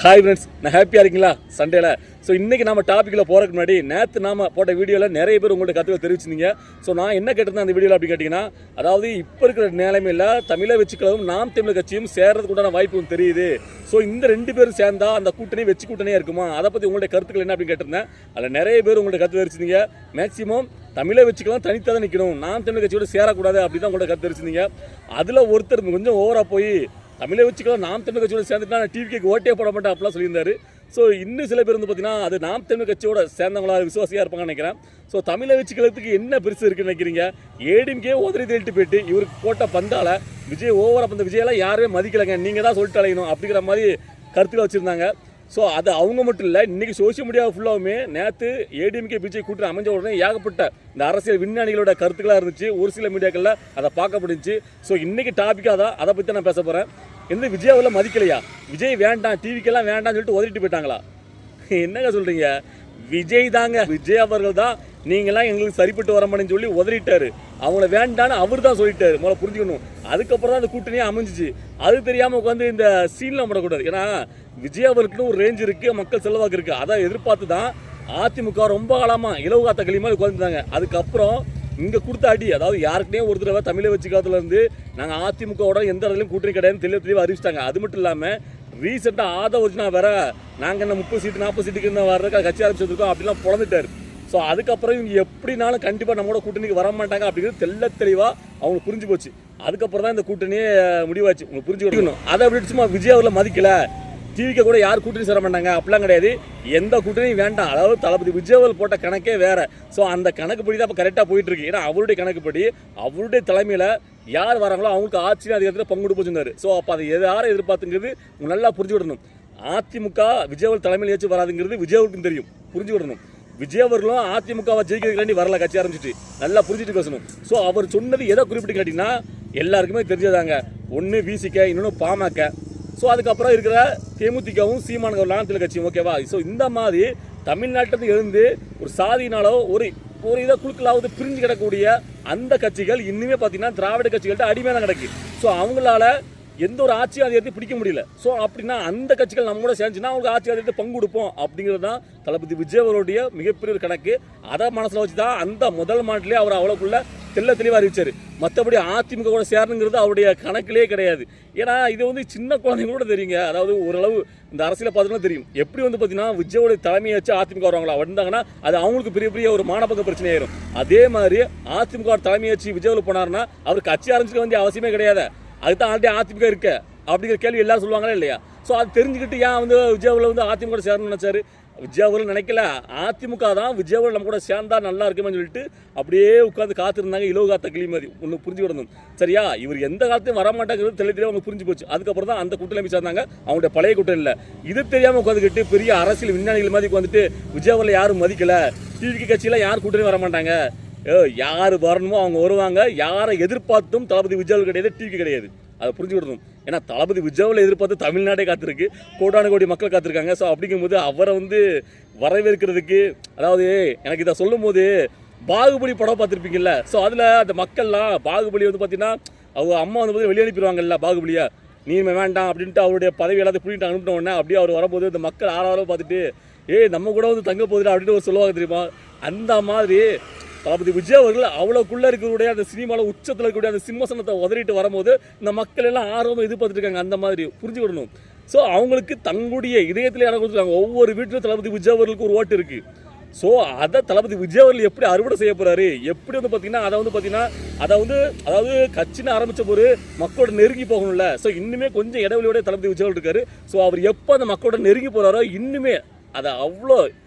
Hi friends, நான் ஹாப்பியாக இருக்கீங்களா சண்டேல? ஸோ இன்றைக்கி நம்ம டாப்பிக்கில் போகிறதுக்கு முன்னாடி நேற்று நாம் போட்ட வீடியோவில் நிறைய பேர் உங்கள்கிட்ட கருத்துக்கள் தெரிவிச்சிருந்தீங்க. ஸோ நான் என்ன கேட்டிருந்தேன் அந்த வீடியோவில் அப்படி கேட்டிங்கன்னா, அதாவது இப்போ இருக்கிற நிலைமையில் தமிழை வச்சுக்கவும் நாம் தமிழர் கட்சியும் சேர்றதுக்கு உண்டான வாய்ப்பு ஒன்று தெரியுது. ஸோ இந்த ரெண்டு பேரும் சேர்ந்தா அந்த கூட்டணி வச்சு கூட்டணியாக இருக்குமா, அதை பற்றி உங்களுடைய கருத்துக்கள் என்ன அப்படின்னு கேட்டிருந்தேன். அதில் நிறைய பேர் உங்கள்கிட்ட கருத்து தெரிவிச்சிருந்தீங்க. மேக்ஸிமம் தமிழை வச்சுக்கலாம் தனித்தாக தான் நிற்கணும், நாம் தமிழர் கட்சியோட சேரக்கூடாது அப்படி தான் உங்கள்கிட்ட கருத்து தெரிவிச்சிருந்தீங்க. அதில் ஒருத்தர் கொஞ்சம் ஓவராக போய் தமிழை வச்சுக்கலாம் நாம் தமிழ் கட்சியோட சேர்ந்துட்டு நான் டிவிக்கு ஓட்டே போட மாட்டேன் அப்படிலாம் சொல்லியிருந்தாரு. ஸோ இன்னும் சில பேர் வந்து பார்த்தீங்கன்னா அது நாம் தமிழ் கட்சியோட சேர்ந்தவங்களா விசுவாசியாக இருப்பாங்கன்னு நினைக்கிறேன். ஸோ தமிழை வச்சுக்கிறதுக்கு என்ன பெருசு இருக்குன்னு நினைக்கிறீங்க? ஏடிஎம்கே உதறி தேடிட்டு போயிட்டு இவருக்கு போட்ட பந்தால விஜய் ஓவராக பந்த விஜயெல்லாம் யாருமே மதிக்கலைங்க, நீங்கள் தான் சொல்லிட்டு அலையணும் அப்படிங்கிற மாதிரி கருத்துக்கள் வச்சுருந்தாங்க. ஸோ அது அவங்க மட்டும் இல்லை, இன்றைக்கி சோஷியல் மீடியா ஃபுல்லாகவுமே நேற்று ஏடிஎம்கே பிஜே கூட்டணி அமைஞ்ச உடனே ஏகப்பட்ட இந்த அரசியல் விஞ்ஞானிகளோட கருத்துக்களாக இருந்துச்சு. ஒரு சில மீடியாக்களில் அதை பார்க்க முடிஞ்சிச்சு. ஸோ இன்றைக்கி டாப்பிக்காக தான் அதை பற்றி நான் பேச போகிறேன். எந்த விஜயாவில் மதிக்கலையா, விஜய் வேண்டாம் டிவிக்கெல்லாம் வேண்டாம்னு சொல்லிட்டு உதறிட்டு போயிட்டாங்களா? என்னங்க சொல்கிறீங்க? விஜய் தாங்க, விஜய் அவர்கள் தான் நீங்களாம் எங்களுக்கு சரிப்பட்டு வரமாட்டேன்னு சொல்லி உதறிட்டாரு. அவங்கள வேண்டான்னு அவர் தான் சொல்லிட்டாரு. முதல்ல புரிஞ்சுக்கணும். அதுக்கப்புறம் தான் அந்த கூட்டணியே அமைஞ்சிச்சு. அது தெரியாமல் உட்காந்து இந்த சீனில் போடக்கூடாது. ஏன்னா விஜய் அவருக்குன்னு ஒரு ரேஞ்ச் இருக்குது, மக்கள் செல்வாக்கு இருக்குது. அதை எதிர்பார்த்து தான் அதிமுக ரொம்ப காலமாக இலவு காத்த களிமா உட்காந்துருந்தாங்க. அதுக்கப்புறம் இங்கே கொடுத்த அடி, அதாவது யாருக்குனே ஒரு தடவை தமிழை வச்சு காலத்துலேருந்து நாங்கள் அதிமுகவோட எந்த இடத்துலையும் கூட்டணி கிடையாதுன்னு தெளிவாக அறிவிச்சிட்டாங்க. அது மட்டும் இல்லாமல் ரீசெண்டாக ஒரிஜினா வேற நாங்கள் என்ன 30 சீட்டு 40 சீட்டுக்கு வர்றதுக்கு கட்சி ஆரம்பிச்சிருக்கோம் அப்படிலாம் புலந்துட்டார். ஸோ அதுக்கப்புறம் இவங்க எப்படினாலும் கண்டிப்பாக நம்மளோட கூட்டணிக்கு வர மாட்டாங்க அப்படிங்கிறது தெளிவாக அவங்களுக்கு புரிஞ்சு போச்சு. அதுக்கப்புறம் தான் இந்த கூட்டணியே முடிவாச்சு. உங்களுக்கு புரிஞ்சுக்கணும். அதை விட்டு சும்மா விஜய் அவர்களை மதிக்கலை, டிவிக்கு கூட யார் கூட்டணி சேர மாட்டாங்க அப்படிலாம் கிடையாது. எந்த கூட்டணியும் வேண்டாம். அதாவது தளபதி விஜய் போட்ட கணக்கே வேற. ஸோ அந்த கணக்குப்படி தான் இப்போ கரெக்டாக போயிட்டு இருக்கு. ஏன்னா அவருடைய கணக்குப்படி அவருடைய தலைமையில் யார் வராங்களோ அவங்களுக்கு ஆட்சியும் அதிகாரத்தில் பங்கு கொடுப்போச்சுருந்தாரு. ஸோ அப்போ அதை யாரை எதிர்பார்த்துங்கிறது நல்லா புரிஞ்சு விடணும். அதிமுக விஜய் தலைமையில் ஏச்சு வராதுங்கிறது விஜய்க்கும் தெரியும், புரிஞ்சு விடணும். விஜய் அவர்களும் அதிமுகவை ஜெயிக்கிறதுக்காண்டி வரல, கட்சி ஆரம்பிச்சுட்டு நல்லா புரிஞ்சுட்டு பேசணும். ஸோ அவர் சொன்னது எதை குறிப்பிட்டு கேட்டிங்கன்னா எல்லாருக்குமே தெரிஞ்சதாங்க. ஒன்று விசிக, இன்னொன்று பாமக. ஸோ அதுக்கப்புறம் இருக்கிற தேமுதிகவும் சீமானவர் நாமக்கல் கட்சியும். ஓகேவா? ஸோ இந்த மாதிரி தமிழ்நாட்டில் இருந்து ஒரு சாதியினாலோ ஒரு இதை குழுக்களாவது பிரிஞ்சு கிடக்கக்கூடிய அந்த கட்சிகள் இன்னுமே பார்த்தீங்கன்னா திராவிட கட்சிகள்கிட்ட அடிமையாக தான் கிடக்கு. ஸோ அவங்களால எந்த ஒரு ஆட்சி அதிகாரத்தை பிடிக்க முடியல. ஸோ அப்படின்னா அந்த கட்சிகள் நம்ம கூட சேர்ந்துச்சுன்னா அவங்களுக்கு ஆட்சி அதிகாரத்தை பங்கு கொடுப்போம் அப்படிங்கிறது தான் தளபதி விஜய் அவருடைய மிகப்பெரிய ஒரு கணக்கு. அதை மனசில் வச்சு தான் அந்த முதல் மாட்டிலே அவர் அவ்வளோக்குள்ள தெளிவாக அறிவிச்சார். மற்றபடி அதிமுக கூட சேரணுங்கிறது அவருடைய கணக்கிலே கிடையாது. ஏன்னா இது வந்து சின்ன குழந்தைங்களோட தெரியுங்க. அதாவது ஓரளவு இந்த அரசியலை பார்த்தீங்கன்னா தெரியும். எப்படி வந்து பார்த்தீங்கன்னா விஜயோட தலைமையை வச்சு அதிமுக வருவாங்களா வந்தாங்கன்னா அது அவங்களுக்கு பெரிய ஒரு மானபங்க பிரச்சனை ஆயிரும். அதே மாதிரி அதிமுக தலைமையை வச்சு விஜயில் போனார்னா அவர் கட்சி ஆரம்பிச்சுக்க வேண்டிய அவசியமே கிடையாது. அதுதான் ஆல்ரெடி அதிமுக இருக்க அப்படிங்கிற கேள்வி எல்லாரும் சொல்லுவாங்களா இல்லையா? ஸோ அது தெரிஞ்சுக்கிட்டு ஏன் வந்து விஜயாவில் வந்து அதிமுக சேரணும்னு நினைச்சாரு? விஜயாவில் நினைக்கல, அதிமுக தான் விஜயாவில் நம்ம கூட சேர்ந்தா நல்லா இருக்குமே சொல்லிட்டு அப்படியே உட்காந்து காத்திருந்தாங்க. இலவு காத்த கிளி மாதிரி ஒன்று புரிஞ்சுக்கிடணும். சரியா? இவர் எந்த காலத்தையும் வரமாட்டாங்கிறது தெளிவாக அவங்க புரிஞ்சு போச்சு. அதுக்கப்புறம் தான் அந்த கூட்டணி சேர்ந்தாங்க. அவங்களுடைய பழைய கூட்டம் இல்லை. இது தெரியாமல் உட்காந்துக்கிட்டு பெரிய அரசியல் விஞ்ஞானிகள் மாதிரி உட்காந்துட்டு விஜயாவில் யாரும் மதிக்கல, டிவிக்கு கட்சியில் யார் கூட்டணி வரமாட்டாங்க, யார் வரணுமோ அவங்க வருவாங்க, யாரை எதிர்பார்த்தும் தளபதி விஜய் கிடையாது, டிவி கிடையாது. அதை புரிஞ்சு விடணும். ஏன்னா தளபதி விஜயாவில் எதிர்பார்த்து தமிழ்நாடே காத்திருக்கு, கோடான கோடி மக்கள் காத்திருக்காங்க. ஸோ அப்படிங்கும்போது அவரை வந்து வரவேற்கிறதுக்கு, அதாவது எனக்கு இதை சொல்லும் போது பாகுபலி படம் பார்த்துருப்பீங்கல்ல. ஸோ அதில் அந்த மக்கள்லாம் பாகுபலி வந்து பார்த்தீங்கன்னா அவங்க அம்மா வந்து பார்த்து வெளியே அனுப்பிடுவாங்கல்ல பாகுபலியை, நீமே வேண்டாம் அப்படின்ட்டு அவருடைய பதவி எல்லாத்தையும் பிடிட்டு அனுப்பின உடனே அப்படியே அவர் வரும்போது இந்த மக்கள் ஆறாவது பார்த்துட்டு நம்ம கூட வந்து தங்க போகுது அப்படின்னு ஒரு சொல்லுவாங்க தெரியுமா? அந்த மாதிரி தளபதி விஜய் அவர்கள் அவ்வளோக்குள்ளே இருக்கக்கூடிய அந்த சினிமாவில் உச்சத்தில் இருக்கக்கூடிய அந்த சிம்மசனத்தை உதறிட்டு வரும்போது இந்த மக்கள் எல்லாம் ஆர்வமாக எதிர்பார்த்துட்டு இருக்காங்க. அந்த மாதிரி புரிஞ்சுக்கிடணும். ஸோ அவங்களுக்கு தங்களுடைய இதயத்தில் இடம் கொடுத்துருக்காங்க. ஒவ்வொரு வீட்டிலும் தளபதி விஜய் அவர்களுக்கு ஒரு ஓட்டு இருக்குது. ஸோ அதை தளபதி விஜய் அவர்கள் எப்படி அறுவடை செய்ய போகிறாரு, எப்படி வந்து பார்த்தீங்கன்னா அதை வந்து அதாவது கட்சின்னு ஆரம்பித்த போது மக்களோட நெருங்கி போகணும்ல. ஸோ இன்னுமே கொஞ்சம் இடைவெளியோட தளபதி விஜய் அவர்கள் இருக்காரு. ஸோ அவர் எப்போ அந்த மக்களோட நெருங்கி போகிறாரோ இன்னுமே அதை அவ்வளோ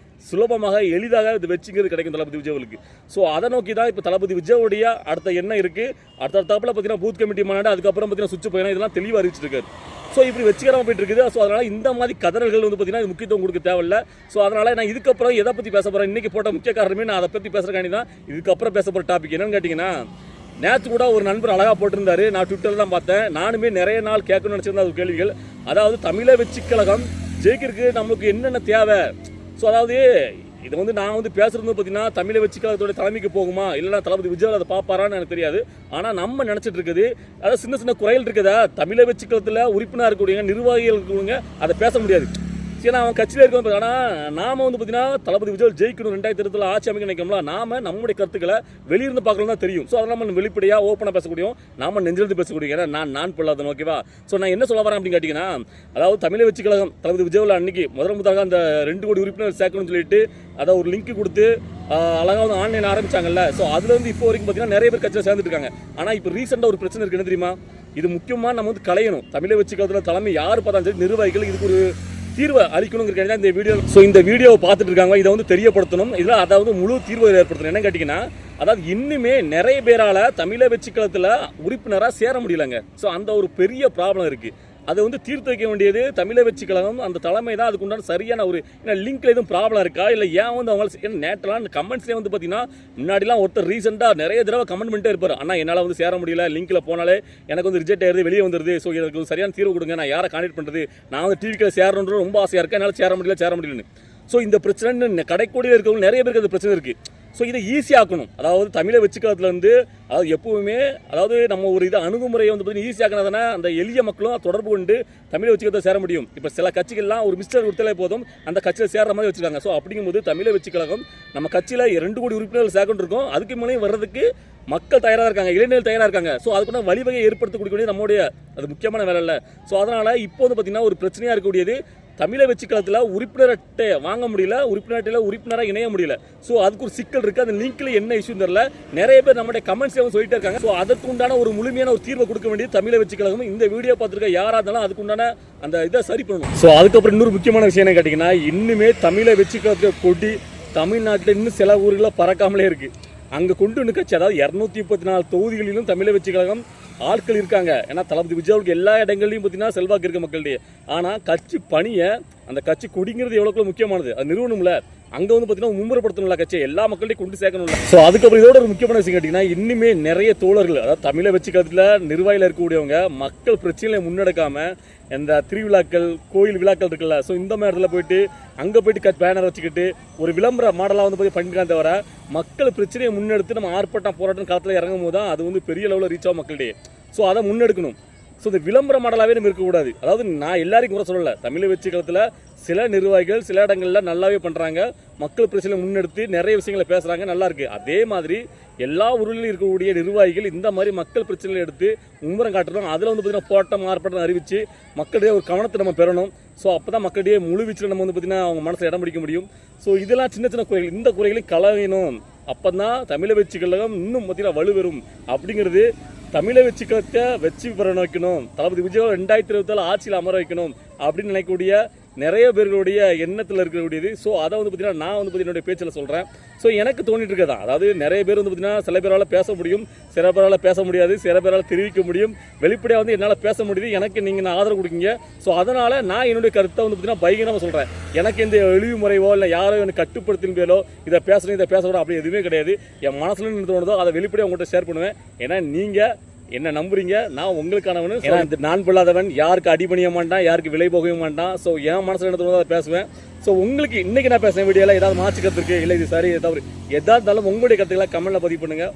சுலபமாக எளிதாக இது வச்சுங்கிறது கிடைக்கும் தளபதி விஜய்களுக்கு. ஸோ அதை நோக்கி தான் இப்போ தளபதி விஜயோடைய அடுத்த எண்ணம் இருக்குது. அடுத்தடுத்தாப்பில் பார்த்தீங்கன்னா பூத் கமிட்டி மாநாடு, அதுக்கப்புறம் பார்த்தீங்கன்னா சுவிட்ச் பயணம், இதெல்லாம் தெளிவாக அறிவிச்சிருக்காரு. ஸோ இப்படி வச்சுக்கிறவங்க போயிட்டு இருக்குது. ஸோ அதனால் இந்த மாதிரி கதறல்கள் வந்து பார்த்தீங்கன்னா இது முக்கியத்துவம் கொடுக்க தேவையில்லை. ஸோ அதனால் நான் இதுக்கப்புறம் எதை பற்றி பேச போகிறேன், இன்றைக்கி போட்ட முக்கிய காரணமே நான் அதை பற்றி பேசுகிறக்காண்டி தான் இதுக்கப்புறம் பேச போகிற டாபிக் என்னன்னு கேட்டிங்கன்னா, நேற்று கூட ஒரு நண்பர் அழகாக போட்டிருந்தாரு, நான் ட்விட்டரில் தான் பார்த்தேன். நானுமே நிறைய நாள் கேட்கணும்னு நினச்சிருந்தேன் அது கேள்விகள். அதாவது தமிழை வச்சு கழகம் ஜெயிக்கிறதுக்கு நம்மளுக்கு என்னென்ன தேவை. ஸோ அதாவது இதை வந்து நான் வந்து பேசுறது பார்த்தீங்கன்னா தமிழை வச்சு கழகத்தோட தலைமைக்கு போகுமா இல்லைன்னா தளபதி விஜய் அதை பார்ப்பாரான்னு எனக்கு தெரியாது. ஆனால் நம்ம நினச்சிட்டு இருக்குது அதாவது சின்ன குறைகள் இருக்குதா தமிழை வச்சு கழகத்தில் உறுப்பினர் இருக்கக்கூடிய நிர்வாகிகள் இருக்கவங்க அதை பேச முடியாது. ஏன்னா அவன் கட்சியில் இருக்கவங்க. ஆனால் நாம வந்து பார்த்தீங்கன்னா தளபதி விஜய் ஜெயிக்கணும் 2020 ஆட்சி அமைக்க நினைக்கணும்ல, நாம நம்முடைய கருத்துக்களை வெளியிருந்து பார்க்கலாம் தான் தெரியும். ஸோ அதெல்லாம் நம்ம வெளிப்படையாக ஓப்பனாக பேசக்கூடியும், நாம நெஞ்சிலிருந்து பேசக்கூடிய. ஏன்னா நான் பொல்லாதன் ஓகேவா. ஸோ நான் என்ன சொல்ல வரேன் அப்படின்னு கேட்டிங்கன்னா, அதாவது தமிழை வெற்றி கழகம் தளபதி விஜயில் அன்னைக்கு முதலாக அந்த 2 கோடி உறுப்பினர் சேர்க்கணும்னு சொல்லிட்டு அதை ஒரு லிங்க் கொடுத்து அழகாக வந்து ஆன்லைன் ஆரம்பிச்சாங்கல்ல. ஸோ அதுல வந்து இப்போ வரைக்கும் பார்த்தீங்கன்னா நிறைய பேர் கட்சியில் சேர்ந்துட்டு இருக்காங்க. ஆனால் இப்போ ரீசெண்டாக ஒரு பிரச்சனை இருக்கு, என்ன தெரியுமா? இது முக்கியமாக நம்ம வந்து களையணும். தமிழை வெற்றி கழகத்தில் தலைமை யார் பார்த்தாலும் சரி, நிர்வாகிகள் இதுக்கு ஒரு தீர்வை அளிக்கணுங்கிறத இந்த வீடியோ. ஸோ இந்த வீடியோவை பார்த்துட்டு இருக்காங்க, இதை வந்து தெரியப்படுத்தணும். இதில் அதாவது முழு தீர்வை ஏற்படுத்தணும். என்ன கேட்டிங்கன்னா, அதாவது இன்னுமே நிறைய பேரால் தமிழை வெற்றி கழகத்தில் உறுப்பினராக சேர முடியலங்க. ஸோ அந்த ஒரு பெரிய ப்ராப்ளம் இருக்குது. அதை வந்து தீர்த்து வைக்க வேண்டியது தமிழை வெற்றி கழகம், அந்த தலைமை தான். அதுக்கு உண்டான சரியான ஒரு லிங்க்ல எதுவும் ப்ராப்ளம் இருக்கா, இல்லை ஏன் வந்து அவங்க நேற்றலாம் கமெண்ட்ஸ்லேயே வந்து பார்த்தீங்கன்னா, முன்னாடிலாம் ஒருத்தர் ரீசெண்டாக நிறைய தடவை கமெண்ட் பண்ணிட்டே இருப்பார், ஆனால் என்னால் வந்து சேர முடியல, லிங்க்ல போனாலே எனக்கு வந்து ரிஜெக்ட் ஆயிருது, வெளியே வந்துருது. ஸோ எனக்கு சரியான தீர்வு கொடுங்க, நான் யாரை கான்டெக்ட் பண்ணுறது, நான் வந்து டிவிக்கில் சேரணுன்ற ரொம்ப ஆசையாக இருக்கேன், என்னால் சேர முடியலன்னு. ஸோ இந்த பிரச்சனை கடைக்கோடியில் இருக்கவங்க நிறைய பேருக்கு அந்த பிரச்சனை இருக்குது. ஸோ இதை ஈஸியாக்கணும். அதாவது தமிழை வெற்றி கழகத்தில் வந்து அதாவது எப்பவுமே அதாவது நம்ம ஒரு இதை அணுகுமுறையை வந்து பார்த்தீங்கன்னா ஈஸியாக்கினா அந்த எளிய மக்களும் தொடர்பு கொண்டு தமிழை வெற்றி கழகத்தை சேர முடியும். இப்போ சில கட்சிகள்லாம் ஒரு மிஸ்டர் கொடுத்தாலே போதும் அந்த கட்சியில் சேர்ற மாதிரி வச்சுருக்காங்க. ஸோ அப்படிங்கும்போது தமிழை வெற்றி கழகம் நம்ம கட்சியில் 2 கோடி உறுப்பினர்கள் சேர்க்கொண்டு இருக்கோம். அதுக்கு மேலேயும் வர்றதுக்கு மக்கள் தயாராக இருக்காங்க, இளைஞர்கள் தயாராக இருக்காங்க. ஸோ அதுக்குள்ள வழிவகை ஏற்படுத்தக்கூடிய நம்மளுடைய அது முக்கியமான வேலை இல்லை. ஸோ அதனால் இப்போ வந்து பார்த்தீங்கன்னா ஒரு பிரச்சனையாக இருக்கக்கூடியது, தமிழை வெற்றி கழகத்தில் உறுப்பினர் அட்டை வாங்க முடியல, உறுப்பினர் அட்டையில் உறுப்பினராக இணைய முடியல. ஸோ அதுக்கு ஒரு சிக்கல் இருக்குது. அந்த லிங்க்ல என்ன இஷ்யூ தெரியல, நிறைய பேர் நம்மளுடைய கமெண்ட்ஸே சொல்லிட்டே இருக்காங்க. ஸோ அதற்கு உண்டான ஒரு முழுமையான ஒரு தீர்வை கொடுக்க வேண்டியது தமிழை வெற்றி கழகம். இந்த வீடியோ பார்த்துருக்க யாராக இருந்தாலும் அதுக்கு உண்டான அந்த இதை சரி பண்ணணும். ஸோ அதுக்கப்புறம் இன்னொரு முக்கியமான விஷயம் என்ன கேட்டிங்கன்னா, இன்னுமே தமிழை வெற்றி கழகத்தை கொடி தமிழ்நாட்டில் இன்னும் சில ஊர்களில் பறக்காமலே இருக்குது. அங்கே கொண்டு வந்து கட்சி, அதாவது 234 தொகுதிகளிலும் தமிழை வெற்றி கழகம் ஆட்கள் இருக்காங்க. ஏன்னா தளபதி விஜய்க்கு எல்லா இடங்கள்லையும் பார்த்தீங்கன்னா செல்வாக்கு இருக்க மக்கள்கிட்ட. ஆனால் கட்சி பணியை, அந்த கட்சி கொடிங்கிறது எவ்வளோக்குள்ள முக்கியமானது, அது நிறுவனம்ல. அங்கே வந்து பார்த்தீங்கன்னா மும்முரப்படுத்தணும்ல கட்சியை, எல்லா மக்கள்கிட்டையும் கொண்டு சேர்க்கணும்ல. ஸோ அதுக்கப்புறம் இதோட ஒரு முக்கியமான விஷயம் கேட்டிங்கன்னா, இன்னுமே நிறைய தோழர்கள், அதாவது தமிழை வெற்றி கழகத்தில் நிர்வாகியில் இருக்கக்கூடியவங்க மக்கள் பிரச்சனைகளை முன்னெடுக்காமல் இந்த திருவிழாக்கள் கோயில் விழாக்கள் இருக்குல்ல, ஸோ இந்த மாதிரி இடத்துல போயிட்டு அங்கே போயிட்டு பேனர் வச்சுக்கிட்டு ஒரு விளம்பர மாடலாக வந்து போய் பண்ணிக்கலாம். தவிர மக்கள் பிரச்சனையை முன்னெடுத்து நம்ம ஆர்ப்பாட்டம் போராட்டம் காலத்தில் இறங்கும் போது தான் அது வந்து பெரிய லெவலில் ரீச் ஆகும் மக்களிடையே. ஸோ அதை முன்னெடுக்கணும். ஸோ இந்த விளம்பர மாடலாகவே நம்ம இருக்கக்கூடாது. அதாவது நான் எல்லாரையும் குறை சொல்லலை, தமிழை வெற்றி கழகத்தில் சில நிர்வாகிகள் சில இடங்களில் நல்லாவே பண்ணுறாங்க, மக்கள் பிரச்சனை முன்னெடுத்து நிறைய விஷயங்களை பேசுகிறாங்க, நல்லா இருக்குது. அதே மாதிரி எல்லா ஊர்களிலும் இருக்கக்கூடிய நிர்வாகிகள் இந்த மாதிரி மக்கள் பிரச்சனைகளை எடுத்து மும்முரம் காட்டுறோம். அதில் வந்து பார்த்திங்கன்னா போராட்டம் ஆர்ப்பாட்டம் அறிவித்து மக்களிடையே ஒரு கவனத்தை நம்ம பெறணும். ஸோ அப்போ தான் மக்களிடையே முழு வீச்சில் நம்ம வந்து பார்த்திங்கன்னா அவங்க மனசில் இடம் பிடிக்க முடியும். ஸோ இதெல்லாம் சின்ன சின்ன குறைகள், இந்த குறைகளையும் களையணும். அப்போ தான் தமிழை வெற்றி கழகம் இன்னும் பார்த்திங்கன்னா வலுவெறும். அப்படிங்கிறது தமிழை வெற்றி கழகத்தை வெற்றி பெற வைக்கணும், தளபதி விஜய் 2024 ஆட்சியில் அமர வைக்கணும் அப்படின்னு நினைக்கக்கூடிய நிறைய பேர்களுடைய எண்ணத்தில் இருக்கக்கூடியது. ஸோ அதை வந்து பார்த்தீங்கன்னா நான் வந்து என்னுடைய பேச்சில் சொல்கிறேன். ஸோ எனக்கு தோணிட்டு இருக்கதான், அதாவது நிறைய பேர் வந்து பார்த்தீங்கன்னா சில பேரால் பேச முடியும், சில பேரால் பேச முடியாது, சில பேரால் தெரிவிக்க முடியும், வெளிப்படையாக வந்து என்னால் பேச முடியுது, எனக்கு நீங்கள் ஆதரவு கொடுக்கீங்க. ஸோ அதனால் நான் என்னுடைய கருத்தை வந்து பார்த்தீங்கன்னா பைகனமாக சொல்கிறேன். எனக்கு இந்த எளிவு முறைவோ இல்லை யாரோ எனக்கு கட்டுப்படுத்தின் பேரோ இதை பேசணும் இதை பேசக்கூடாது அப்படி எதுவுமே கிடையாது. என் மனசுல என்ன தோணுதோ அதை வெளிப்படையாக உங்கள்கிட்ட ஷேர் பண்ணுவேன். ஏன்னா நீங்கள் என்ன நம்புறீங்க, நான் உங்களுக்கானவனு. ஏன்னா இந்த நான் பொல்லாதவன், யாருக்கு அடிபணிய மாட்டான், யாருக்கு விலை போகவே மாட்டான். ஸோ என் மனசில் என்ன தோணுதோ அதை பேசுவேன். ஸோ உங்களுக்கு இன்றைக்கி நான் பேசுகிறேன் வீடியோவில் ஏதாவது மாற்று கருத்து இருக்குது, இல்லை இது சரி ஏதாவது இருந்தாலும் உங்களுடைய கருத்துக்களை கமெண்ட்டில் பதிவு பண்ணுங்கள்.